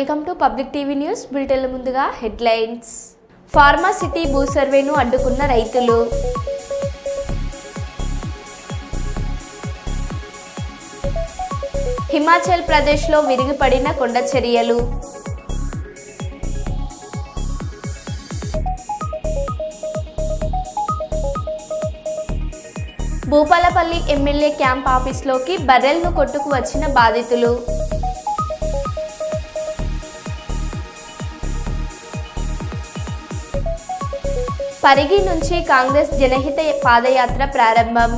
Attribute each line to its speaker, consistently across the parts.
Speaker 1: Welcome to public TV news బులెటిన్ల ముందుగా headlines. Pharma city భూ సర్వేను అడ్డుకున్న రైతులు. హిమాచల్ ప్రదేశ్లో విరిగిపడిన కొండ చర్యలు. భూపాలపల్లి ఎమ్మెల్యే క్యాంప్ ఆఫీస్లోకి బర్రెలను కొట్టుకు వచ్చిన బాధితులు. పరిగి నుంచి కాంగ్రెస్ జనహిత పాదయాత్ర ప్రారంభం.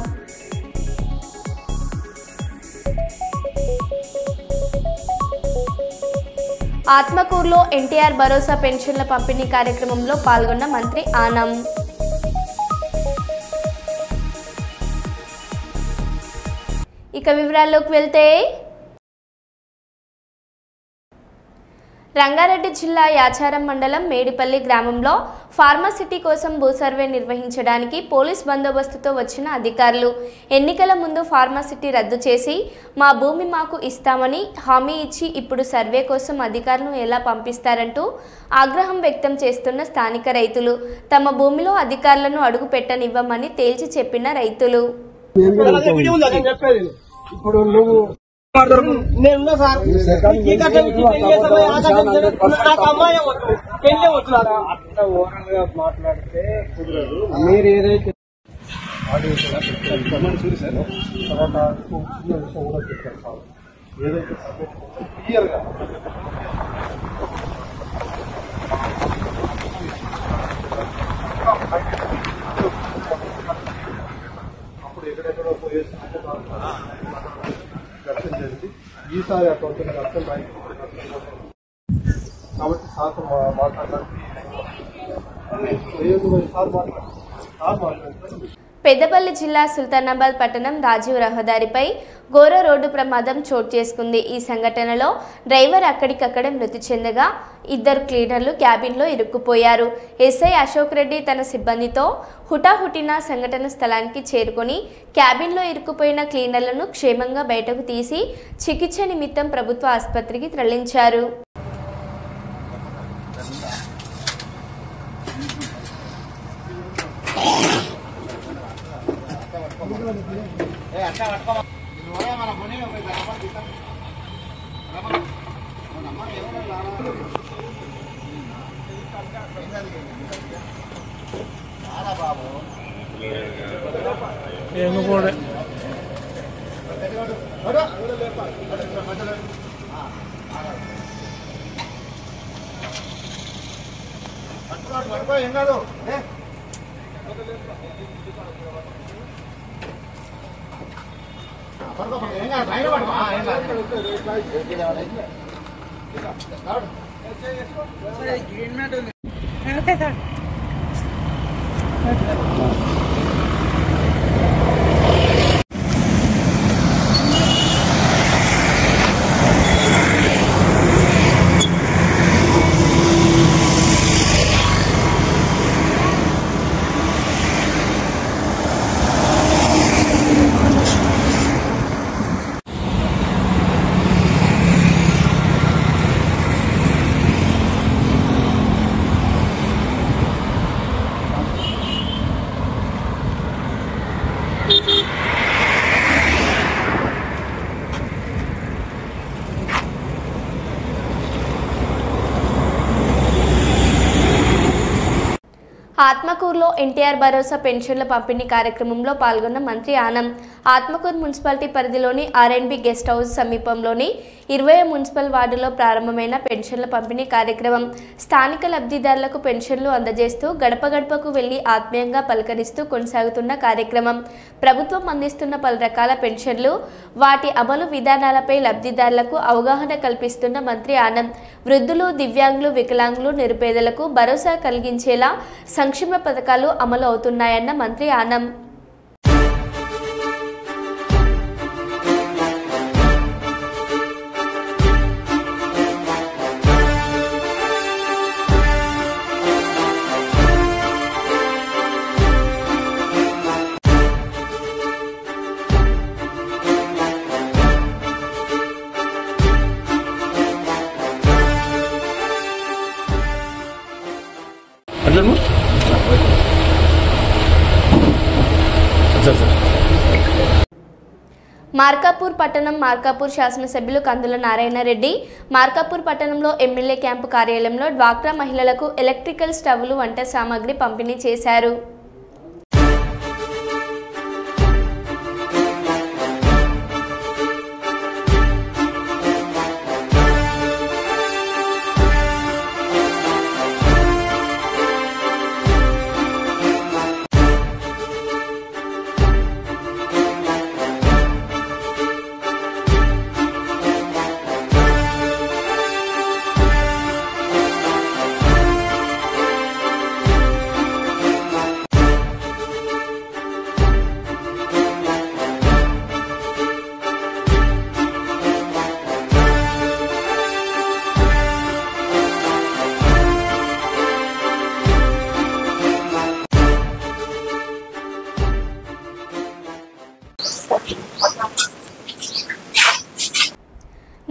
Speaker 1: ఆత్మకూరులో ఎన్టీఆర్ భరోసా పెన్షన్ల పంపిణీ కార్యక్రమంలో పాల్గొన్న మంత్రి ఆనం. ఇక వివరాల్లోకి వెళ్తే, రంగారెడ్డి జిల్లా యాచారం మండలం మేడిపల్లి గ్రామంలో ఫార్మాసిటీ కోసం భూ సర్వే నిర్వహించడానికి పోలీస్ బందోబస్తుతో వచ్చిన అధికారులు ఎన్నికల ముందు ఫార్మాసిటీ రద్దు చేసి మా భూమి మాకు ఇస్తామని హామీ ఇచ్చి ఇప్పుడు సర్వే కోసం అధికారులను ఎలా పంపిస్తారంటూ ఆగ్రహం వ్యక్తం చేస్తున్న స్థానిక రైతులు. తమ భూమిలో అధికారులను అడుగు పెట్టనివ్వమని తేల్చి చెప్పిన రైతులు.
Speaker 2: ఇప్పుడు నువ్వు నేను సార్ అమ్మాయి పెళ్ళే వస్తున్నారా అట్లా ఓవరాల్ గా మాట్లాడితే కుదరదు. మీరు ఏదైతే ఏదైతే క్లియర్ గా అప్పుడు ఎక్కడెక్కడో పోయేసి ఈసారి అకౌంట్ అర్థం కాబట్టి సార్ మాట్లాడడానికి
Speaker 1: పెద్దపల్లి జిల్లా సుల్తానాబాద్ పట్టణం రాజీవ్ రహదారిపై ఘోర రోడ్డు ప్రమాదం చోటు చేసుకుంది. ఈ సంఘటనలో డ్రైవర్ అక్కడికక్కడే మృతి చెందగా ఇద్దరు క్లీనర్లు క్యాబిన్లో ఇరుక్కుపోయారు. ఎస్ఐ అశోక్ రెడ్డి తన సిబ్బందితో హుటాహుటిన సంఘటన స్థలానికి చేరుకొని క్యాబిన్లో ఇరుక్కుపోయిన క్లీనర్లను క్షేమంగా బయటకు తీసి చికిత్స నిమిత్తం ప్రభుత్వ ఆసుపత్రికి తరలించారు. ఆత్మకూరులో ఎన్టీఆర్ భరోసా పెన్షన్ల పంపిణీ కార్యక్రమంలో పాల్గొన్న మంత్రి ఆనం. ఆత్మకూరు మున్సిపాలిటీ పరిధిలోని ఆర్ఎండ్బి గెస్ట్ హౌస్ సమీపంలోని 20 మున్సిపల్ వార్డులో ప్రారంభమైన పెన్షన్ల పంపిణీ కార్యక్రమం. స్థానిక లబ్ధిదారులకు పెన్షన్లు అందజేస్తూ గడప గడపకు వెళ్లి ఆత్మీయంగా పలకరిస్తూ కొనసాగుతున్న కార్యక్రమం. ప్రభుత్వం అందిస్తున్న పలు రకాల పెన్షన్లు, వాటి అమలు విధానాలపై లబ్ధిదారులకు అవగాహన కల్పిస్తున్న మంత్రి ఆనం వృద్ధులు, దివ్యాంగులు, వికలాంగులు, నిరుపేదలకు భరోసా కలిగించేలా సంక్షేమ పథకాలు అమలు అవుతున్నాయన్న మంత్రి ఆనం. మార్కాపూర్ పట్టణం మార్కాపూర్ శాసనసభ్యులు కందుల నారాయణ రెడ్డి మార్కాపూర్ పట్టణంలో ఎమ్మెల్యే క్యాంపు కార్యాలయంలో డ్వాక్రా మహిళలకు ఎలక్ట్రికల్ స్టవ్లు వంట సామాగ్రి పంపిణీ చేశారు.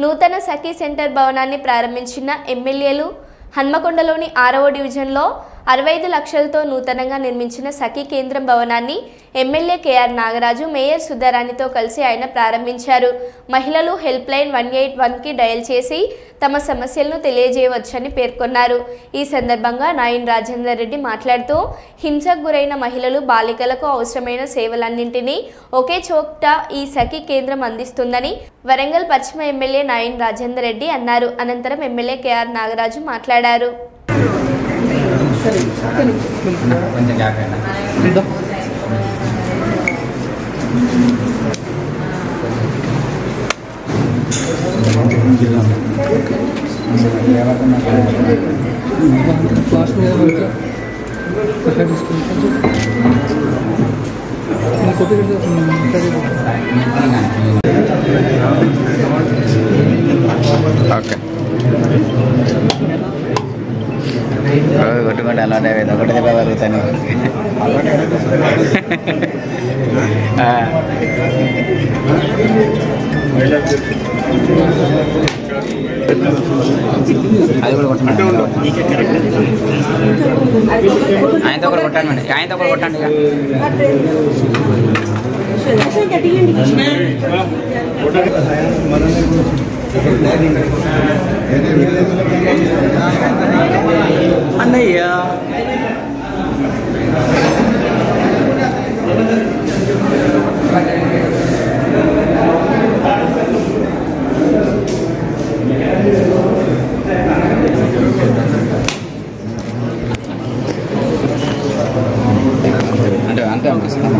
Speaker 1: నూతన సఖీ సెంటర్ భవనాన్ని ప్రారంభించిన ఎమ్మెల్యేలు హన్మకొండలోని 6వ డివిజన్లో 65 లక్షలతో నూతనంగా నిర్మించిన సఖీ కేంద్రం భవనాన్ని ఎమ్మెల్యే కేఆర్ నాగరాజు మేయర్ సుధారాణితో కలిసి ఆయన ప్రారంభించారు. మహిళలు హెల్ప్ లైన్ 181కి డయల్ చేసి తమ సమస్యలను తెలియజేయవచ్చని పేర్కొన్నారు. ఈ సందర్భంగా నాయన్ రాజేందర్ రెడ్డి మాట్లాడుతూ హింసకు గురైన మహిళలు బాలికలకు అవసరమైన సేవలన్నింటినీ ఒకే చోట ఈ సఖీ కేంద్రం అందిస్తుందని వరంగల్ పశ్చిమ ఎమ్మెల్యే నాయన్ రాజేందర్ రెడ్డి అన్నారు. అనంతరం ఎమ్మెల్యే కేఆర్ నాగరాజు మాట్లాడారు.
Speaker 3: కొట్టుకుంటే అలాంటి ఒకటి జరుగుతాను. అది కూడా కొట్టండి, ఆయనతో కూడా కొట్టండి, ఆయనతో కూడా కొట్టండి. అన్నయ్య అంటే అంతే అనిపిస్తుంది.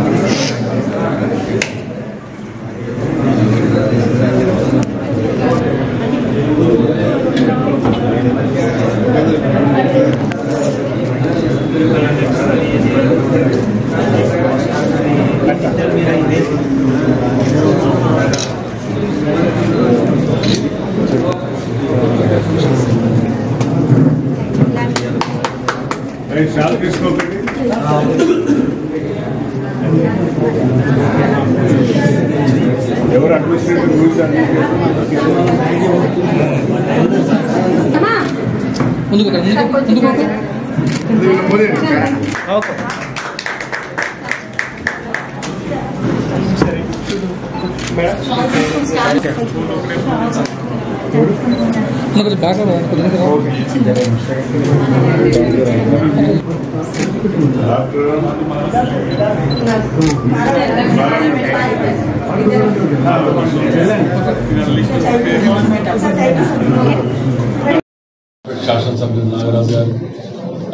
Speaker 4: ఎవరు అడ్మినిస్ట్రేటివ్ రూల్స్
Speaker 5: శాసనసభ్యులు నాగరాజు గారు,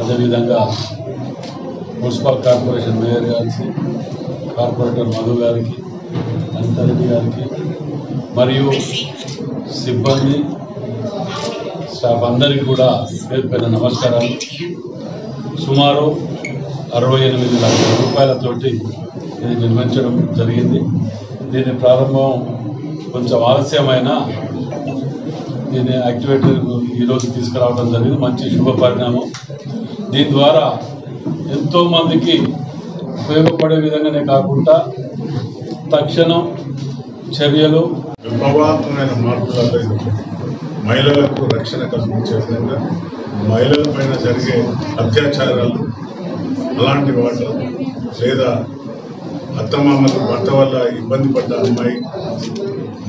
Speaker 5: అదేవిధంగా మున్సిపల్ కార్పొరేషన్ మేయర్ గారికి, కార్పొరేటర్ మధు గారికి, అనితారెడ్డి గారికి మరియు సిబ్బంది స్టాఫ్ అందరికీ కూడా పేరు పేరు నమస్కారాలు. సుమారు 68 లక్షల రూపాయలతోటి ఇది నిర్మించడం జరిగింది. దీని ప్రారంభం కొంచెం ఆలస్యమైన దీన్ని యాక్టివేటర్ ఈరోజు తీసుకురావడం జరిగింది. మంచి శుభ పరిణామం. దీని ద్వారా ఎంతోమందికి ఉపయోగపడే విధంగానే కాకుండా తక్షణం చర్యలు,
Speaker 4: విప్లవాత్మకమైన మార్పులలో మహిళలకు రక్షణ కల్పించే విధంగా మహిళల పైన జరిగే అత్యాచారాలు అలాంటి వాటి లేదా అత్తమామలు భర్త వల్ల ఇబ్బంది పడ్డ అమ్మాయి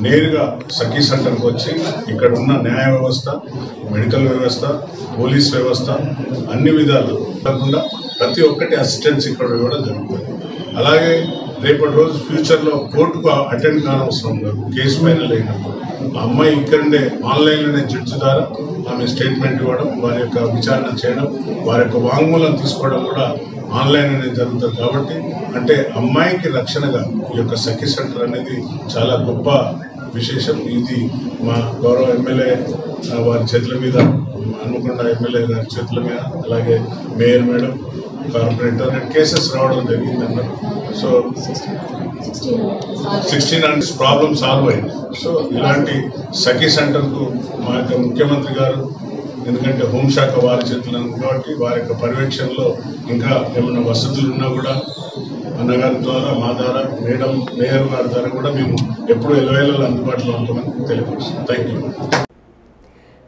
Speaker 4: నేరుగా సఖీ సెంటర్కి వచ్చి ఇక్కడ ఉన్న న్యాయ వ్యవస్థ, మెడికల్ వ్యవస్థ, పోలీస్ వ్యవస్థ అన్ని విధాలు కాకుండా ప్రతి ఒక్కటి అసిస్టెన్స్ ఇక్కడ కూడా జరుగుతుంది. అలాగే రేపటి రోజు ఫ్యూచర్లో కోర్టుకు అటెండ్ కానవసరం లేదు. కేసు ఫైనల్ అయినప్పుడు ఆ అమ్మాయి ఇక్కడే ఆన్లైన్లోనే జడ్జి ద్వారా ఆమె స్టేట్మెంట్ ఇవ్వడం, వారి యొక్క విచారణ చేయడం, వారి యొక్క వాంగ్మూలం తీసుకోవడం కూడా ఆన్లైన్ అనేది జరుగుతుంది. కాబట్టి అంటే అమ్మాయికి రక్షణగా ఈ యొక్క సఖీ సెంటర్ అనేది చాలా గొప్ప విశేషం. ఇది మా గౌరవ ఎమ్మెల్యే వారి చేతుల మీద, హన్మకొండ ఎమ్మెల్యే గారి చేతుల మీద, అలాగే మేయర్ మేడం, కార్పొరేటర్ కేసెస్ రావడం జరిగిందన్నారు. సో 1600 ప్రాబ్లం సాల్వ్ అయింది. సో ఇలాంటి సఖీ సెంటర్కు మా యొక్క ముఖ్యమంత్రి గారు, ఎందుకంటే హోంశాఖ వారి చేతులు కాబట్టి వారి యొక్క పర్యవేక్షణలో ఇంకా ఏమైనా వసతులు ఉన్నా కూడా అన్నగారి ద్వారా, మా ద్వారా, మేయర్ గారి ద్వారా కూడా మేము ఎప్పుడు ఎల్లవేళలో అందుబాటులో ఉంటామని తెలియపరుస్తున్నాం. Thank you.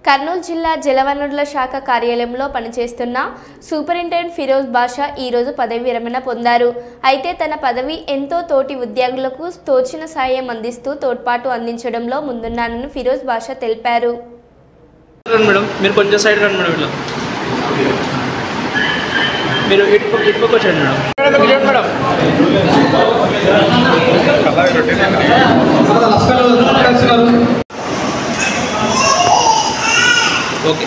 Speaker 1: కర్నూలు జిల్లా జలవనరుల శాఖ కార్యాలయంలో పనిచేస్తున్న సూపరింటెండెంట్ ఫిరోజ్ బాషా ఈరోజు పదవి విరమణ పొందారు. అయితే తన పదవి ఎంతో తోటి ఉద్యోగులకు తోచిన సాయం అందిస్తూ తోడ్పాటు అందించడంలో ముందున్నానని ఫిరోజ్ బాషా తెలిపారు.
Speaker 2: మేడం మీరు కొంచెం సైడ్ రండి మేడం, ఇలా మీరు ఇటుపక్క వచ్చండి మేడం. Madam okay.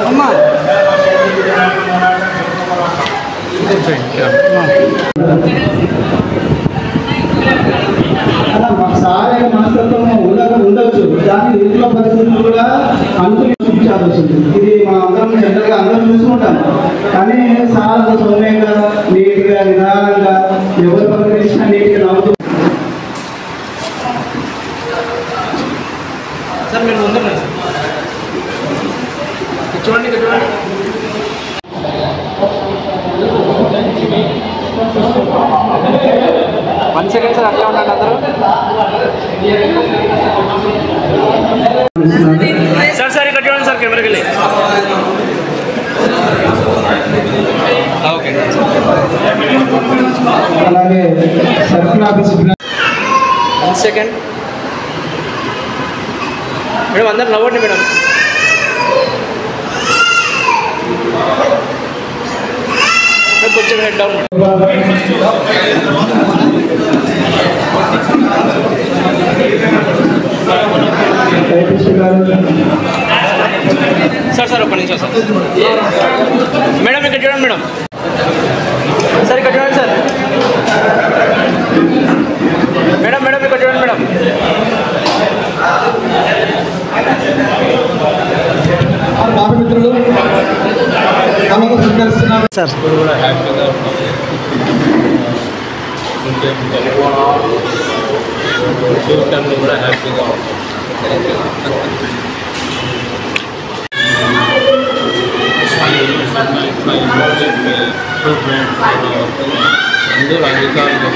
Speaker 2: అమ్మా
Speaker 6: సహాయ మనస్తత్వం ఉండొచ్చు, దాని ఇంట్లో పరిస్థితులు కూడా అనుకూలించాల్సి వస్తుంది. ఇది మనం అందరం జనరల్గా అందరం చూసుకుంటాం. కానీ చాలా సౌమ్యంగా, నీట్గా, నిదానంగా ఎవరు పలకరించినా నీట్గా నవ్వుతూ.
Speaker 2: సార్ మీరు ముందు చూడండి, చూడండి. వన్ సెకండ్ సార్, అట్లా ఉండండి అందరూ. సార్ సార్ ఇక్కడ చూడండి సార్, కెమెరాకి వెళ్ళి. ఓకే.
Speaker 6: అలాగే సర్కిల్ ఆఫీస్
Speaker 2: 1 సెకండ్ మేడం, అందరు నవ్వండి మేడం. కొంచెం హెడ్ డౌన్ సార్. సార్ ఒక్క నిమిషం సార్. మేడం ఇక్కడ చూడండి మేడం. సార్ ఇక్కడ చూడండి సార్. మేడం మేడం ఇక్కడ చూడండి మేడం.
Speaker 6: మిత్రులు సార్
Speaker 5: కూడా హ్యాపీగా ఫ్యూచర్లో కూడా హ్యాపీగా అందరూ అధికారులకు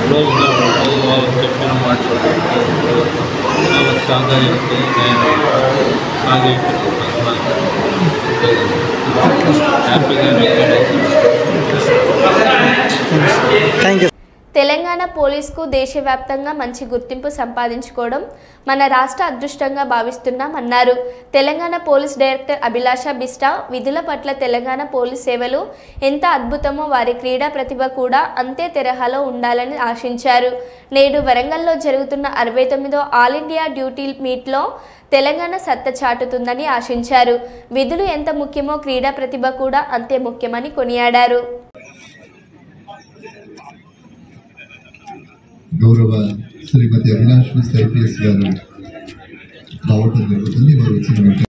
Speaker 5: క్లోజ్గా ఉంటుంది. వాళ్ళు చెప్పిన మాట్లాడుతూ సహకరిస్తూ నేను
Speaker 6: థ్యాంక్ యూ.
Speaker 1: తెలంగాణ పోలీసుకు దేశవ్యాప్తంగా మంచి గుర్తింపు సంపాదించుకోవడం మన రాష్ట్ర అదృష్టంగా భావిస్తున్నామన్నారు. తెలంగాణ పోలీస్ డైరెక్టర్ అభిలాష బిస్టా విధుల పట్ల తెలంగాణ పోలీస్ సేవలు ఎంత అద్భుతమో వారి క్రీడా ప్రతిభ కూడా అంతే తరహాలో ఉండాలని ఆశించారు. నేడు వరంగల్లో జరుగుతున్న 69వ ఆల్ ఇండియా డ్యూటీ మీట్లో తెలంగాణ సత్తా చాటుతుందని ఆశించారు. విధులు ఎంత ముఖ్యమో క్రీడా ప్రతిభ కూడా అంతే ముఖ్యమని కొనియాడారు.
Speaker 7: గౌరవ శ్రీమతి అవినాష్ మిస్ ఐపీఎస్ గారు రావటం జరుగుతుంది. వారు వచ్చిన వెంటనే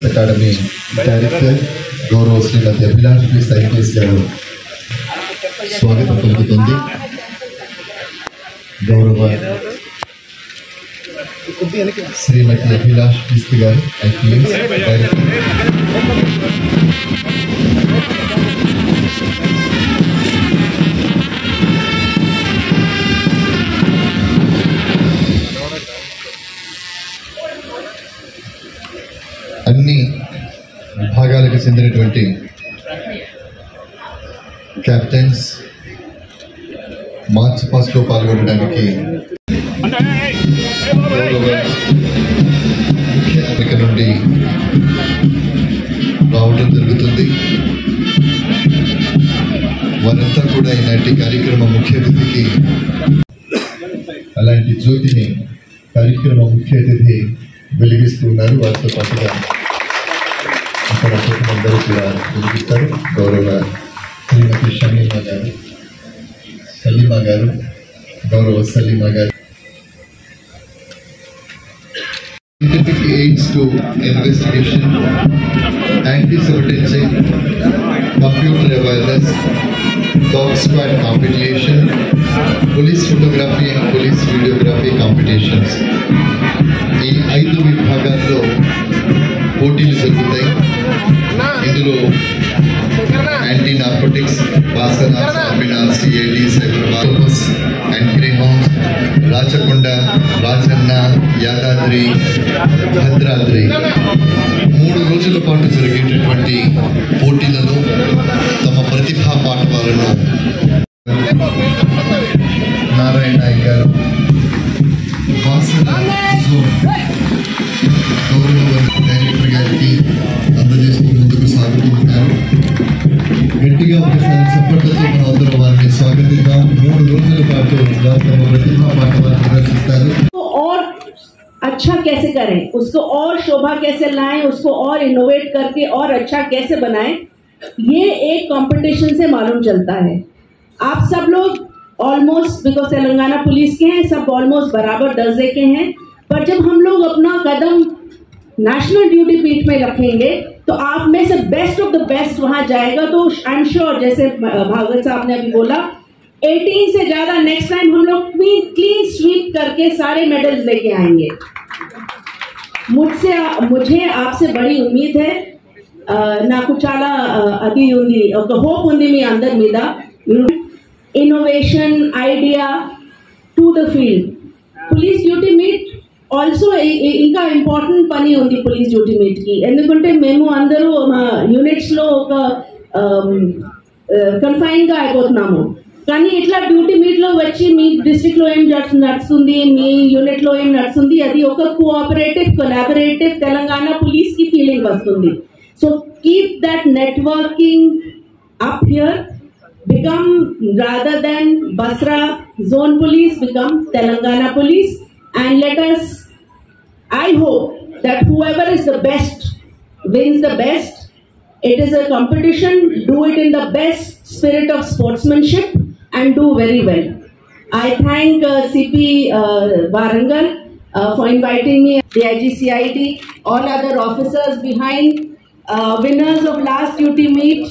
Speaker 7: అకాడమీ డైరెక్టర్ గౌరవ శ్రీమతి అవినాష్ మిస్ ఐపీఎస్ గారు స్వాగతం పలుకుతుంది. గౌరవ శ్రీమతి అభిలాష్ మిస్ గారు ఐపీఎస్ డైరెక్టర్. అన్ని విభాగాలకు చెందినటువంటి కెప్టెన్స్ మార్చ్ పాస్ట్లో పాల్గొనడానికి ముఖ్య అమెరికా నుండి రావడం జరుగుతుంది. వారంతా కూడా ఈనాటి కార్యక్రమ ముఖ్య అతిథికి అలాంటి జ్యోతిని కార్యక్రమ ముఖ్య అతిథి వెలిగిస్తున్నారు. వారితో పాటుగా ఇక్కడ అందరూ కూడా వెలిగిస్తారు. గౌరవ శ్రీమతి షమీమా గారు, సలీమా గారు, గౌరవ సలీమా గారు. Scientific aids to investigation, anti-sabotage, computer awareness, dog squad competition, police photography and police videography competitions. ఈ 5 విభాగాల్లో పోటీలు జరుగుతాయి. ఇందులో యాంటీ నార్కోటిక్స్, వాసన, seminar, CID, cyber and Greyhounds, Rachakonda, Rajanna, Yadadri, Bhadradri 3 రోజుల పాటు జరిగేటటువంటి పోటీలలో తమ ప్రతిభా పాఠవాలను నారాయణ నాయక్ గారు వాసన గౌరవ డైరెక్టర్ గారికి అందజేస్తూ ముందుకు సాగుతున్నారు. గట్టిగా ఒకసారి చప్పట్లతో మనం అందరం వారిని స్వాగతిద్దాం. 3 రోజుల పాటు వారు తమ ప్రతిభా పాఠవాలను ప్రదర్శిస్తారు.
Speaker 8: और अच्छा कैसे करें, उसको और शोभा कैसे लाएं, उसको और इनोवेट करके और अच्छा कैसे बनाएं, ये एक कंपटीशन से मालूम चलता है. आप सब लोग ऑलमोस्ट, बिकॉज तेलंगाना पुलिस के हैं, सब ऑलमोस्ट बराबर दर्जे के हैं, पर जब हम लोग अपना कदम नेशनल ड्यूटी पीठ में रखेंगे तो आप में से बेस्ट ऑफ द बेस्ट वहां जाएगा. तो आई एम श्योर, जैसे भागवत साहब ने अभी बोला, 18 से ज्यादा नेक्स्ट टाइम हम लोग क्लीन स्वीप करके सारे मेडल्स लेके आएंगे. मुझे आपसे बड़ी उम्मीद है. నాకు చాలా అది ఉంది, ఒక హోప్ ఉంది మీ అందరి మీద. Innovation idea to the field. Police duty meet also ఇంకా ఇంపార్టెంట్ పని ఉంది పోలీస్ డ్యూటీ మీట్ కి. ఎందుకంటే మేము అందరూ మా యూనిట్స్ లో ఒక కన్ఫైన్ గా అయిపోతున్నాము. కానీ ఇట్లా డ్యూటీ మీట్ లో వచ్చి మీ డిస్ట్రిక్ట్ లో ఏం నడుస్తుంది, మీ యూనిట్ లో ఏం నడుస్తుంది, అది ఒక కోఆపరేటివ్ కొలాబరేటివ్ తెలంగాణ పోలీస్ కి ఫీలింగ్ వస్తుంది. So keep that networking up here. Become, rather than Basra zone police, become Telangana police, and let us, I hope that whoever is the best wins the best. It is a competition. Do it in the best spirit of sportsmanship and do very well. I thank CP Warangal for inviting me, the IGCID, all other officers behind, winners of last duty meet,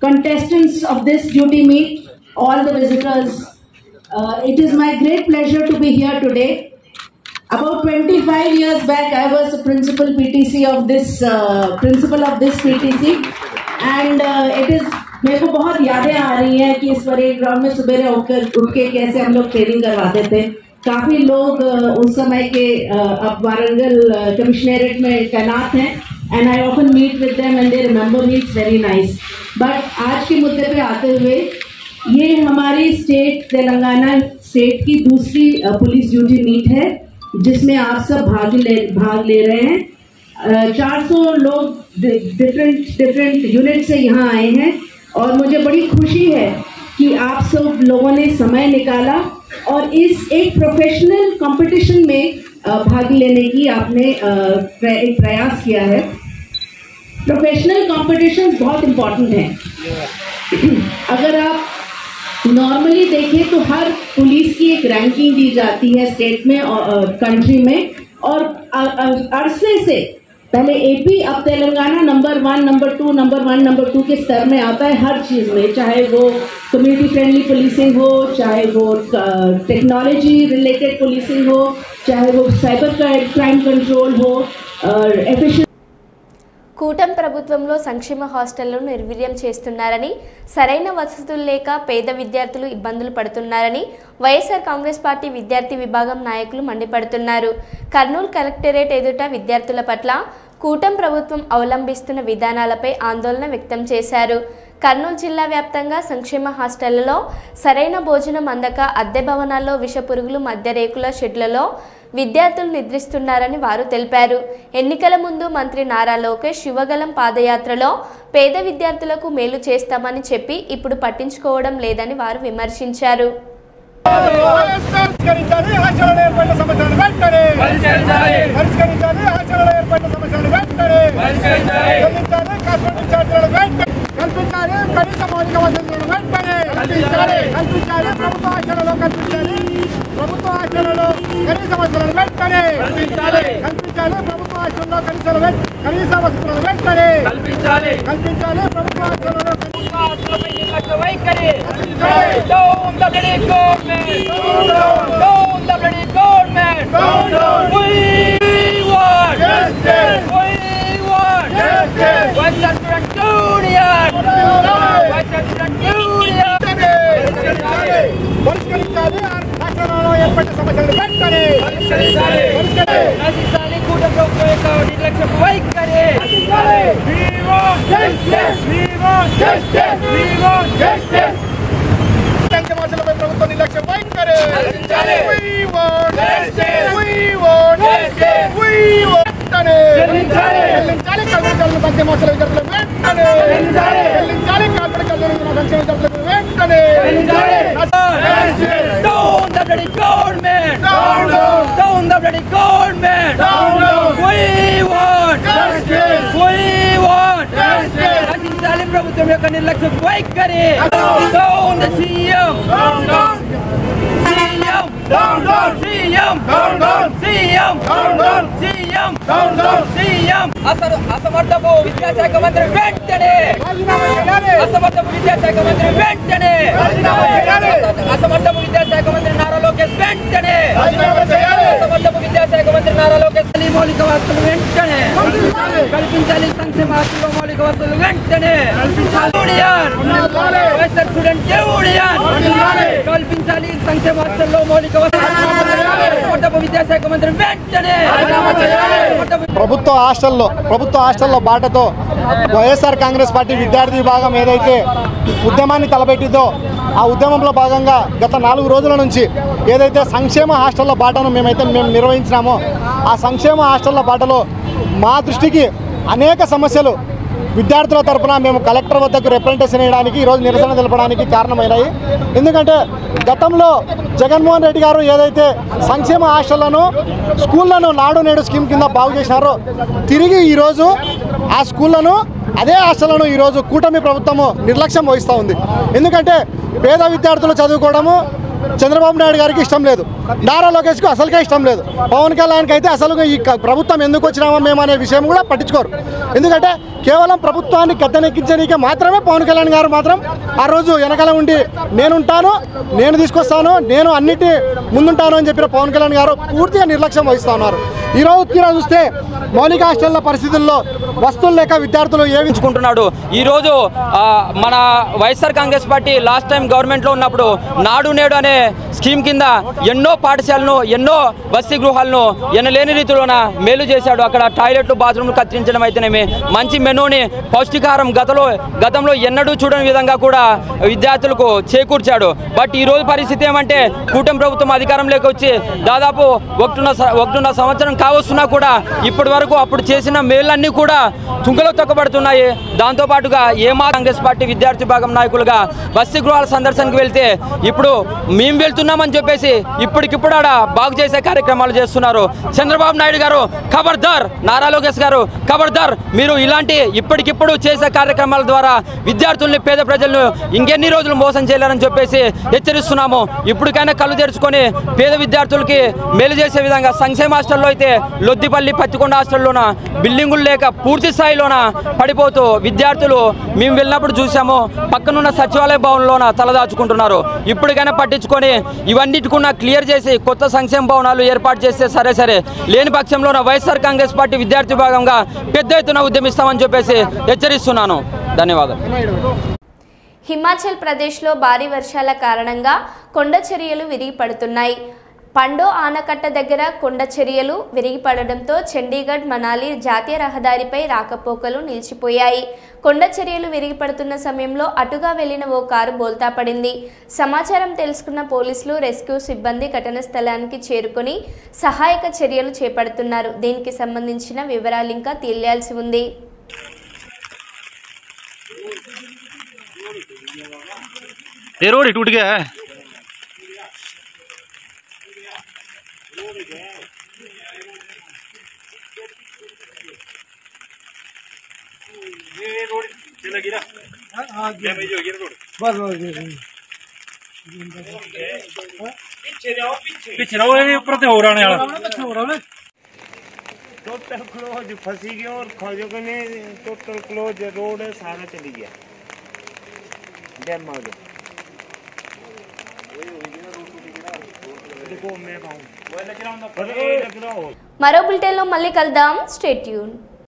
Speaker 8: contestants of this duty meet, all the visitors. It is my great pleasure to be here today. About 25 years back, I was the principal of this PTC, and it is, मेरे को बहुत यादें आ रही हैं कि इस parade ground में सुबह उठ के कैसे हम लोग ट्रेनिंग करवाते थे. काफ़ी लोग उस समय के अब वारंगल कमिश्नरेट में तैनात हैं, and I often meet with them and they remember me. It's very nice. But आज के मुद्दे पे आते हुए, ये हमारी स्टेट तेलंगाना स्टेट की दूसरी पुलिस ड्यूटी मीट है जिसमें आप सब भाग ले रहे हैं. 400 लोग डिफरेंट यूनिट से यहाँ आए हैं और मुझे बड़ी खुशी है कि आप सब लोगों ने समय निकाला और इस एक प्रोफेशनल कंपटीशन में भाग लेने की आपने एक प्रयास किया है. प्रोफेशनल कंपटीशन बहुत इम्पोर्टेंट है. अगर आप नॉर्मली देखें तो हर पुलिस की एक रैंकिंग दी जाती है स्टेट में और कंट्री में, और अरसे से पहले एपी, अब Telangana number 1, number 2, number 1, number 2 के स्तर में आता है हर चीज़ में. चाहे वो कम्युनिटी फ्रेंडली पुलिसिंग हो, चाहे वो टेक्नोलॉजी रिलेटेड पुलिसिंग हो, चाहे वो साइबर क्राइम कंट्रोल हो, एफिशिएंट.
Speaker 1: కూటమి ప్రభుత్వంలో సంక్షేమ హాస్టళ్లను నిర్వీర్యం చేస్తున్నారని, సరైన వసతులు లేక పేద విద్యార్థులు ఇబ్బందులు పడుతున్నారని వైఎస్ఆర్ కాంగ్రెస్ పార్టీ విద్యార్థి విభాగం నాయకులు మండిపడుతున్నారు. కర్నూలు కలెక్టరేట్ ఎదుట విద్యార్థుల పట్ల కూటమి ప్రభుత్వం అవలంబిస్తున్న విధానాలపై ఆందోళన వ్యక్తం చేశారు. కర్నూలు జిల్లా వ్యాప్తంగా సంక్షేమ హాస్టళ్లలో సరైన భోజనం అందక అద్దె భవనాల్లో విషపురుగులు మధ్య రేకుల షెడ్లలో విద్యార్థులు నిద్రిస్తున్నారని వారు తెలిపారు. ఎన్నికల ముందు మంత్రి నారా లోకేష్ యువగలం పాదయాత్రలో పేద విద్యార్థులకు మేలు చేస్తామని చెప్పి ఇప్పుడు పట్టించుకోవడం లేదని వారు విమర్శించారు.
Speaker 9: కల్పించాలి కనీస మౌలిక వసతులను వెంటనే కల్పించాలి ప్రభుత్వ ఆచరణలో ప్రభుత్వ ఆచరణలో కనీస వసతులను వెంటనే కల్పించాలి ప్రభుత్వ ఆచరణలో కనీస వసతులను వెంటనే కల్పించాలి ప్రభుత్వ ఆచరణలో వైఖరి పరిష్కరించాలి రాష్ట్రంలో ఏర్పడిన సమస్యలు వెంటనే పరిష్కరించాలి కూటమి ప్రభుత్వం యొక్క నిర్లక్ష్యం వైఖరి భాషలపై ప్రభుత్వం నిర్లక్ష్యం వైఖరి చెల్లించాలి కల్పన సంక్షేమ హాస్టల్ విద్యార్థులకు వెంటనే చెల్లించాలి కల్పన సంక్షేమ విద్యార్థులకు వెంటనే Down the bloody government! Down the bloody government! We want justice! We want justice! రచించాలి ప్రభుత్వం యొక్క నిర్లక్ష్యం వైఖరి. Down the CM! Down అసమర్థపు విద్యాశాఖ మంత్రి వెంటనే అసమర్థపు విద్యాశాఖ మంత్రి వెంటనే అసమర్థపు విద్యాశాఖ మంత్రి నారా లోకేష్ వెంటనే అసమర్థపు విద్యాశాఖ మంత్రి నారా లోకేష్ మౌలిక వసతులు వెంటనే కల్పించాలి సంక్షేమ హాస్టల్లో మౌలిక వసతులు వెంటనే స్టూడెంట్ యూనియన్ కల్పించాలి సంక్షేమ హాస్టల్లో మౌలిక వసతులు విద్యాశాఖ మంత్రి వెంటనే
Speaker 6: ప్రభుత్వ హాస్టల్లో బాటతో వైఎస్ఆర్ కాంగ్రెస్ పార్టీ విద్యార్థి విభాగం ఏదైతే ఉద్యమాన్ని తలపెట్టిందో ఆ ఉద్యమంలో భాగంగా గత 4 రోజుల నుంచి ఏదైతే సంక్షేమ హాస్టళ్ల బాటను మేము నిర్వహించినామో ఆ సంక్షేమ హాస్టళ్ల బాటలో మా దృష్టికి అనేక సమస్యలు విద్యార్థుల తరపున మేము కలెక్టర్ వద్దకు రిప్రజెంటేషన్ చేయడానికి ఈరోజు నిరసన తెలపడానికి కారణమైనాయి. ఎందుకంటే గతంలో జగన్మోహన్ రెడ్డి గారు ఏదైతే సంక్షేమ హాస్టళ్లను స్కూళ్లను నాడు నేడు స్కీమ్ కింద బాగు చేసినారో తిరిగి ఈరోజు ఆ స్కూళ్లను అదే హాస్టళ్లను ఈరోజు కూటమి ప్రభుత్వము నిర్లక్ష్యం వహిస్తూ ఉంది. ఎందుకంటే పేద విద్యార్థులు చదువుకోవడము చంద్రబాబు నాయుడు గారికి ఇష్టం లేదు, నారా లోకేష్కు అసలుకే ఇష్టం లేదు, పవన్ కళ్యాణ్కి అయితే అసలు ఈ ప్రభుత్వం ఎందుకు వచ్చినామో మేము అనే విషయం కూడా పట్టించుకోరు. ఎందుకంటే కేవలం ప్రభుత్వాన్ని గద్దెనెక్కించడానికే మాత్రమే పవన్ కళ్యాణ్ గారు మాత్రం ఆ రోజు వెనకాల ఉండి నేనుంటాను, నేను తీసుకొస్తాను, నేను అన్నిటి ముందుంటాను అని చెప్పిన పవన్ కళ్యాణ్ గారు పూర్తిగా నిర్లక్ష్యం వహిస్తూ ఉన్నారు. ఈరోజు తీరా చూస్తే మౌలిక హాస్టళ్ల పరిస్థితుల్లో వస్తువులు లేక విద్యార్థులు ఏవించుకుంటున్నాడు.
Speaker 10: ఈరోజు మన YSR Congress party last time గవర్నమెంట్లో ఉన్నప్పుడు నాడు నేడు అనే స్కీమ్ కింద ఎన్నో పాఠశాలను ఎన్నో వసతి గృహాలను ఎనలేని రీతిలోన మేలు చేశాడు. అక్కడ టాయిలెట్లు బాత్రూమ్లు కత్తిరించడం అయితేనేమి మంచి మెనూని పౌష్టికాహారం గతంలో ఎన్నడూ చూడని విధంగా కూడా విద్యార్థులకు చేకూర్చాడు. బట్ ఈరోజు పరిస్థితి ఏమంటే కూటమి ప్రభుత్వం అధికారంలోకి వచ్చి దాదాపు ఒకటిన్నర సంవత్సరం కావస్తున్నా కూడా ఇప్పటి వరకు అప్పుడు చేసిన మేళ్ళన్నీ కూడా తుంగలో తొక్కబడుతున్నాయి. దాంతోపాటుగా ఏమా కాంగ్రెస్ పార్టీ విద్యార్థి విభాగం నాయకులుగా వసతి గృహాల సందర్శనకు వెళ్తే ఇప్పుడు మేము వెళ్తున్నామని చెప్పేసి ఇప్పటికిప్పుడు ఆడ బాగు చేసే కార్యక్రమాలు చేస్తున్నారు. చంద్రబాబు నాయుడు గారు ఖబర్దార్, నారా లోకేష్ గారు ఖబర్దార్, మీరు ఇలాంటి ఇప్పటికిప్పుడు చేసే కార్యక్రమాల ద్వారా విద్యార్థుల్ని పేద ప్రజలను ఇంకెన్ని రోజులు మోసం చేయలేరని చెప్పేసి హెచ్చరిస్తున్నాము. ఇప్పటికైనా కళ్ళు తెరుచుకొని పేద విద్యార్థులకి మేలు చేసే విధంగా సంక్షేమ హాస్టల్లో అయితే లొద్దిపల్లి పత్తికొండ హాస్టల్లోన బిల్డింగులు లేక పూర్తి స్థాయిలోన పడిపోతూ విద్యార్థులు మేము వెళ్ళినప్పుడు చూసాము పక్కనున్న సచివాలయ భవన్లోన తలదాచుకుంటున్నారు. ఇప్పటికైనా పట్టించుకొని ఇవన్నిటికున్న క్లియర్ చేసి కొత్త సంక్షేమ భవనాలు ఏర్పాటు చేస్తే సరే లేని పక్షంలోన వైఎస్ఆర్ కాంగ్రెస్ పార్టీ విద్యార్థి విభాగంగా పెద్ద ఎత్తున ఉద్యమిస్తామని చెప్పేసి హెచ్చరిస్తున్నాను. ధన్యవాదాలు.
Speaker 1: హిమాచల్ ప్రదేశ్లో భారీ వర్షాల కారణంగా కొండ చర్యలు విరిగి పడుతున్నాయి. పండో ఆనకట్ట దగ్గర కొండ చర్యలు విరిగిపడడంతో చండీగఢ్ మనాలి జాతీయ రహదారిపై రాకపోకలు నిలిచిపోయాయి. కొండ చర్యలు విరిగిపడుతున్న సమయంలో అటుగా వెళ్లిన ఓ కారు బోల్తా పడింది. సమాచారం తెలుసుకున్న పోలీసులు, రెస్క్యూ సిబ్బంది ఘటన స్థలానికి చేరుకొని సహాయక చర్యలు చేపడుతున్నారు. దీనికి సంబంధించిన వివరాలు ఇంకా తెలియాల్సి ఉంది.
Speaker 2: टोटल क्लोज फंसी गया और खोजोगे ने टोटल क्लोज रोड है सारा चली गया डैम में देखो मैं पाऊं
Speaker 1: మరో బులెటిన్లో మళ్ళీ కలుద్దాం. Stay tune.